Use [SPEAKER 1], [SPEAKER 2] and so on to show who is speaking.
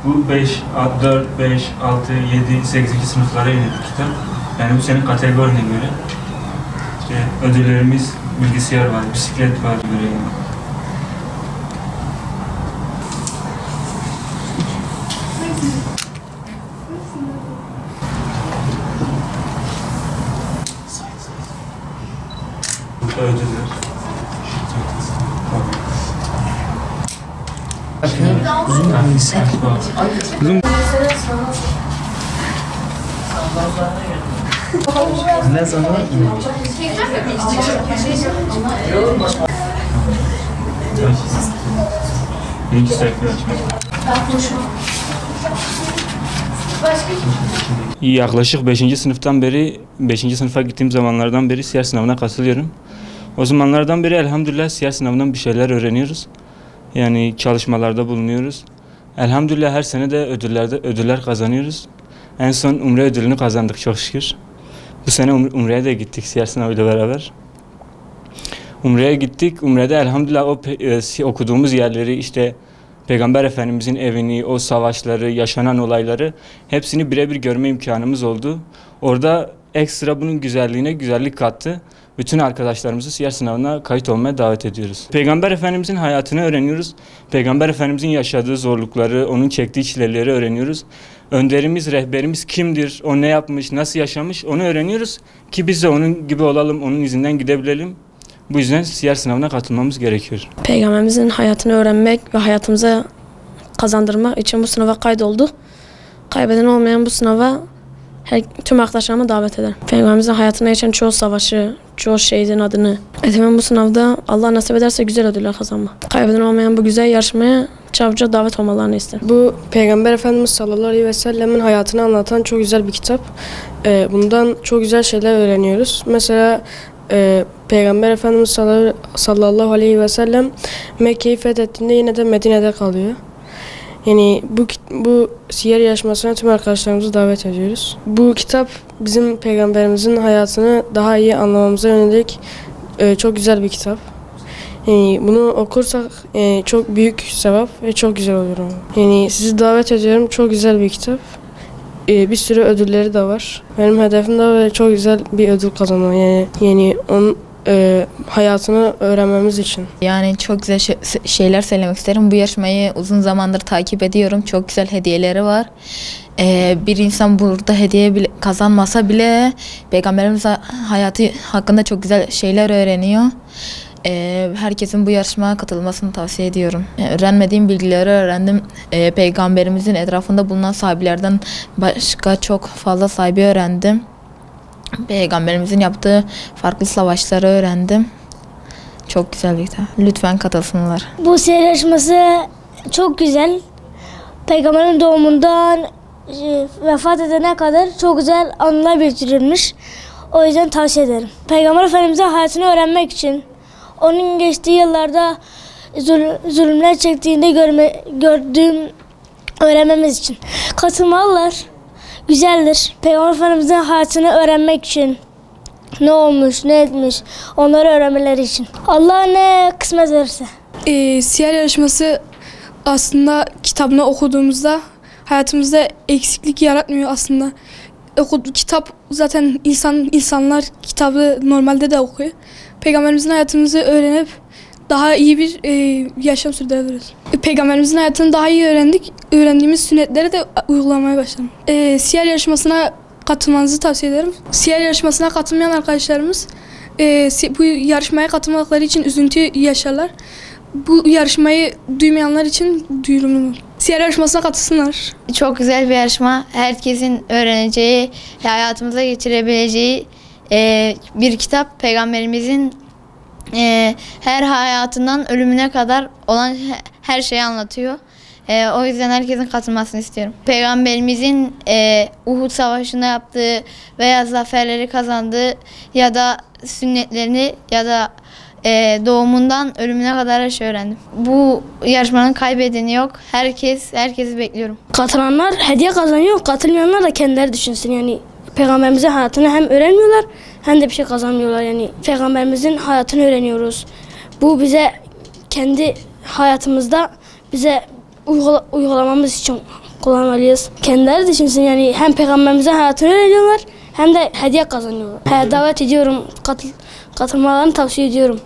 [SPEAKER 1] Bu 5, 4, 5, 6, 7, 8. sınıflara yönelik bir kitap. Yani bu senin kategorine göre. İşte ödüllerimiz bilgisayar var, bisiklet var böyle yani. Burada ödüller.
[SPEAKER 2] Zoom. Ne zaman?
[SPEAKER 1] Birinci sayfayı açmak. Yaklaşık 5. sınıftan beri, 5. sınıfa gittiğim zamanlardan beri siyer sınavına katılıyorum. O zamanlardan beri elhamdülillah siyer sınavından bir şeyler öğreniyoruz. Yani çalışmalarda bulunuyoruz. Elhamdülillah her sene de ödüller kazanıyoruz. En son Umre ödülünü kazandık çok şükür. Bu sene Umre'ye de gittik siyer sınavıyla beraber. Umre'ye gittik. Umre'de elhamdülillah okuduğumuz yerleri, işte Peygamber Efendimizin evini, o savaşları, yaşanan olayları hepsini birebir görme imkanımız oldu. Orada ekstra bunun güzelliğine güzellik kattı. Bütün arkadaşlarımızı siyer sınavına kayıt olmaya davet ediyoruz. Peygamber Efendimizin hayatını öğreniyoruz. Peygamber Efendimizin yaşadığı zorlukları, onun çektiği çileleri öğreniyoruz. Önderimiz, rehberimiz kimdir, o ne yapmış, nasıl yaşamış onu öğreniyoruz ki biz de onun gibi olalım, onun izinden gidebilelim. Bu yüzden siyer sınavına katılmamız gerekiyor.
[SPEAKER 3] Peygamberimizin hayatını öğrenmek ve hayatımıza kazandırmak için bu sınava kaydoldu. Kaybeden olmayan bu sınava tüm arkadaşlarıma davet ederim. Peygamberimizin hayatına geçen çoğu savaşı, çoğu şehidin adını. Bu sınavda Allah nasip ederse güzel ödüller kazanmak. Kaybeden olmayan bu güzel yarışmaya çabucak davet olmalarını isterim.
[SPEAKER 4] Bu Peygamber Efendimiz sallallahu aleyhi ve sellemin hayatını anlatan çok güzel bir kitap. Bundan çok güzel şeyler öğreniyoruz. Mesela Peygamber Efendimiz sallallahu aleyhi ve sellem Mekke'yi fethettiğinde yine de Medine'de kalıyor. Yani bu siyer yarışmasına tüm arkadaşlarımızı davet ediyoruz. Bu kitap bizim Peygamberimizin hayatını daha iyi anlamamıza yönelik çok güzel bir kitap. Yani bunu okursak çok büyük sevap ve çok güzel olur. Yani sizi davet ediyorum. Çok güzel bir kitap. Bir sürü ödülleri de var. Benim hedefim de çok güzel bir ödül kazanmak. Yani onun hayatını öğrenmemiz için.
[SPEAKER 5] Yani çok güzel şeyler söylemek isterim. Bu yarışmayı uzun zamandır takip ediyorum. Çok güzel hediyeleri var. Bir insan burada hediye kazanmasa bile Peygamberimiz hayatı hakkında çok güzel şeyler öğreniyor. Herkesin bu yarışmaya katılmasını tavsiye ediyorum. Öğrenmediğim bilgileri öğrendim. Peygamberimizin etrafında bulunan sahabelerden başka çok fazla sahibi öğrendim. Peygamberimizin yaptığı farklı savaşları öğrendim. Çok güzel bir kitap. Lütfen katılsınlar.
[SPEAKER 6] Bu siyer yarışması çok güzel. Peygamberin doğumundan vefat edene kadar çok güzel anılar biriktirilmiş. O yüzden tavsiye ederim. Peygamber Efendimiz'in hayatını öğrenmek için, onun geçtiği yıllarda zulümler çektiğinde öğrenmemiz için. Katılmalılar. Güzeldir. Peygamber Efendimiz'in hayatını öğrenmek için. Ne olmuş, ne etmiş, onları öğrenmeleri için. Allah ne kısmet verirse.
[SPEAKER 7] Siyer yarışması aslında kitabını okuduğumuzda hayatımızda eksiklik yaratmıyor aslında. Kitap zaten insanlar kitabı normalde de okuyor. Peygamberimizin hayatımızı öğrenip daha iyi bir yaşam sürdürebiliriz. Peygamberimizin hayatını daha iyi öğrendiğimiz sünnetleri de uygulamaya başladım. Siyer yarışmasına katılmanızı tavsiye ederim. Siyer yarışmasına katılmayan arkadaşlarımız bu yarışmaya katılmadıkları için üzüntü yaşarlar. Bu yarışmayı duymayanlar için duyurumlu. Siyer yarışmasına katılsınlar.
[SPEAKER 8] Çok güzel bir yarışma. Herkesin öğreneceği, hayatımıza geçirebileceği bir kitap. Peygamberimizin her hayatından ölümüne kadar olan her şeyi anlatıyor. O yüzden herkesin katılmasını istiyorum. Peygamberimizin Uhud Savaşı'nda yaptığı veya zaferleri kazandığı ya da sünnetlerini ya da doğumundan ölümüne kadar her şey öğrendim. Bu yarışmanın kaybedeni yok. Herkesi bekliyorum.
[SPEAKER 6] Katılanlar hediye kazanıyor, katılmayanlar da kendileri düşünsün. Yani Peygamberimizin hayatını hem öğrenmiyorlar hem de bir şey kazanmıyorlar. Yani Peygamberimizin hayatını öğreniyoruz. Bu bize kendi hayatımızda uygulamamız için kullanmalıyız. Kendileri düşünsün yani hem peygamberimizin hayatını öğreniyorlar hem de hediye kazanıyorlar. Davet ediyorum, katılmalarını tavsiye ediyorum.